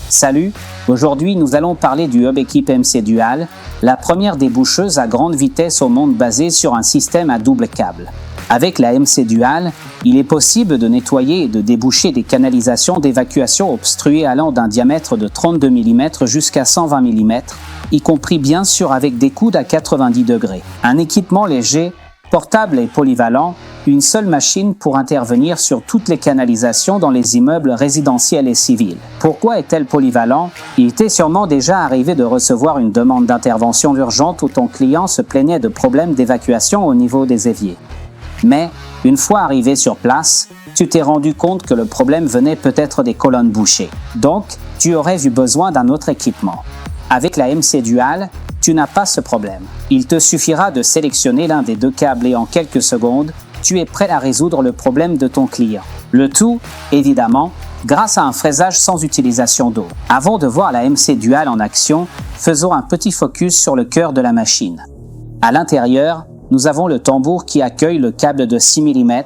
Salut, aujourd'hui nous allons parler du hub équipe MC Dual, la première déboucheuse à grande vitesse au monde basée sur un système à double câble. Avec la MC Dual, il est possible de nettoyer et de déboucher des canalisations d'évacuation obstruées allant d'un diamètre de 32 mm jusqu'à 120 mm, y compris bien sûr avec des coudes à 90 degrés. Un équipement léger, portable et polyvalent, une seule machine pour intervenir sur toutes les canalisations dans les immeubles résidentiels et civils. Pourquoi est-elle polyvalent? Il t'est sûrement déjà arrivé de recevoir une demande d'intervention urgente où ton client se plaignait de problèmes d'évacuation au niveau des éviers. Mais, une fois arrivé sur place, tu t'es rendu compte que le problème venait peut-être des colonnes bouchées. Donc, tu aurais eu besoin d'un autre équipement. Avec la MC Dual, tu n'as pas ce problème. Il te suffira de sélectionner l'un des deux câbles et en quelques secondes, tu es prêt à résoudre le problème de ton client. Le tout, évidemment, grâce à un fraisage sans utilisation d'eau. Avant de voir la MC Dual en action, faisons un petit focus sur le cœur de la machine. À l'intérieur, nous avons le tambour qui accueille le câble de 6 mm,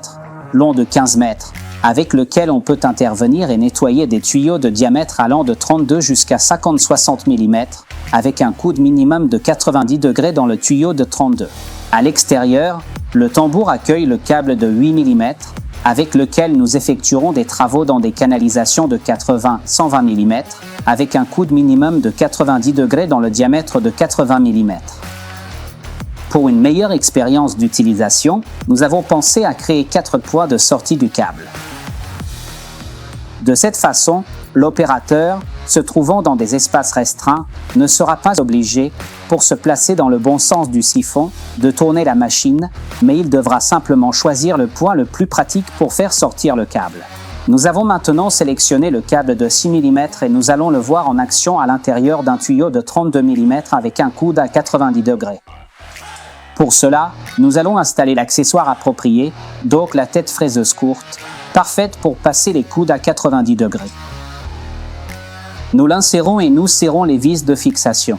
long de 15 mètres, avec lequel on peut intervenir et nettoyer des tuyaux de diamètre allant de 32 jusqu'à 50-60 mm, avec un coude minimum de 90 degrés dans le tuyau de 32. À l'extérieur, le tambour accueille le câble de 8 mm, avec lequel nous effectuerons des travaux dans des canalisations de 80-120 mm, avec un coude minimum de 90 degrés dans le diamètre de 80 mm. Pour une meilleure expérience d'utilisation, nous avons pensé à créer 4 poids de sortie du câble. De cette façon, l'opérateur, se trouvant dans des espaces restreints, ne sera pas obligé, pour se placer dans le bon sens du siphon, de tourner la machine, mais il devra simplement choisir le point le plus pratique pour faire sortir le câble. Nous avons maintenant sélectionné le câble de 6 mm et nous allons le voir en action à l'intérieur d'un tuyau de 32 mm avec un coude à 90 degrés. Pour cela, nous allons installer l'accessoire approprié, donc la tête fraiseuse courte, parfaite pour passer les coudes à 90 degrés. Nous l'insérons et nous serrons les vis de fixation.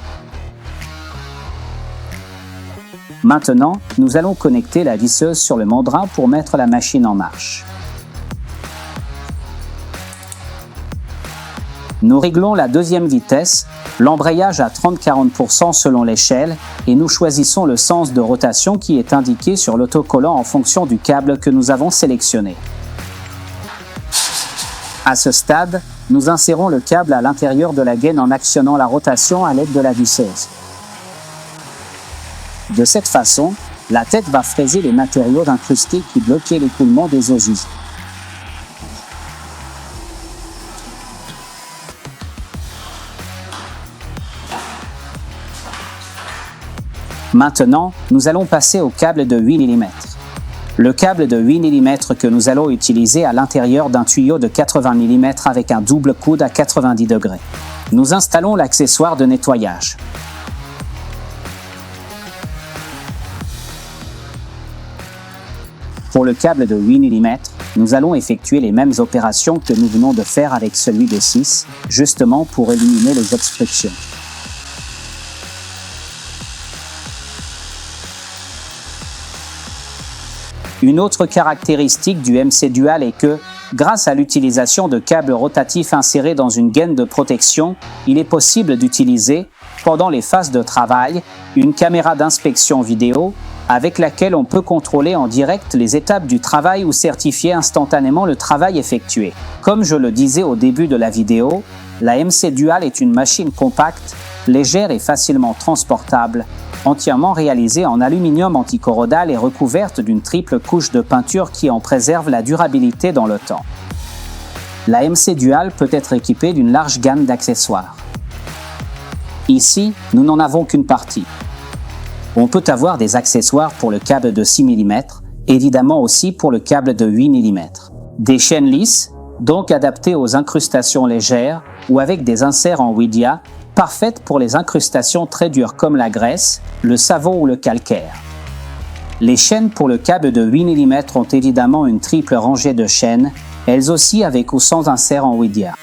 Maintenant, nous allons connecter la visseuse sur le mandrin pour mettre la machine en marche. Nous réglons la deuxième vitesse, l'embrayage à 30-40% selon l'échelle et nous choisissons le sens de rotation qui est indiqué sur l'autocollant en fonction du câble que nous avons sélectionné. À ce stade, nous insérons le câble à l'intérieur de la gaine en actionnant la rotation à l'aide de la visseuse. De cette façon, la tête va fraiser les matériaux incrustés qui bloquaient l'écoulement des eaux usées. Maintenant, nous allons passer au câble de 8 mm. Le câble de 8 mm que nous allons utiliser à l'intérieur d'un tuyau de 80 mm avec un double coude à 90 degrés. Nous installons l'accessoire de nettoyage. Pour le câble de 8 mm, nous allons effectuer les mêmes opérations que nous venons de faire avec celui de 6, justement pour éliminer les obstructions. Une autre caractéristique du MC Dual est que, grâce à l'utilisation de câbles rotatifs insérés dans une gaine de protection, il est possible d'utiliser, pendant les phases de travail, une caméra d'inspection vidéo avec laquelle on peut contrôler en direct les étapes du travail ou certifier instantanément le travail effectué. Comme je le disais au début de la vidéo, la MC Dual est une machine compacte, légère et facilement transportable, entièrement réalisée en aluminium anticorrodal et recouverte d'une triple couche de peinture qui en préserve la durabilité dans le temps. La MC Dual peut être équipée d'une large gamme d'accessoires. Ici, nous n'en avons qu'une partie. On peut avoir des accessoires pour le câble de 6 mm, évidemment aussi pour le câble de 8 mm. Des chaînes lisses, donc adaptées aux incrustations légères ou avec des inserts en Widia, parfaites pour les incrustations très dures comme la graisse, le savon ou le calcaire. Les chaînes pour le câble de 8 mm ont évidemment une triple rangée de chaînes, elles aussi avec ou sans insert en Widia.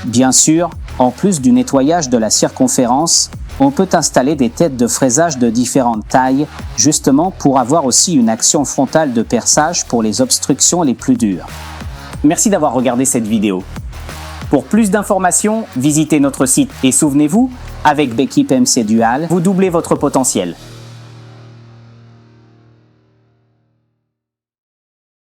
Bien sûr, en plus du nettoyage de la circonférence, on peut installer des têtes de fraisage de différentes tailles, justement pour avoir aussi une action frontale de perçage pour les obstructions les plus dures. Merci d'avoir regardé cette vidéo. Pour plus d'informations, visitez notre site et souvenez-vous, avec Bekip MC Dual, vous doublez votre potentiel.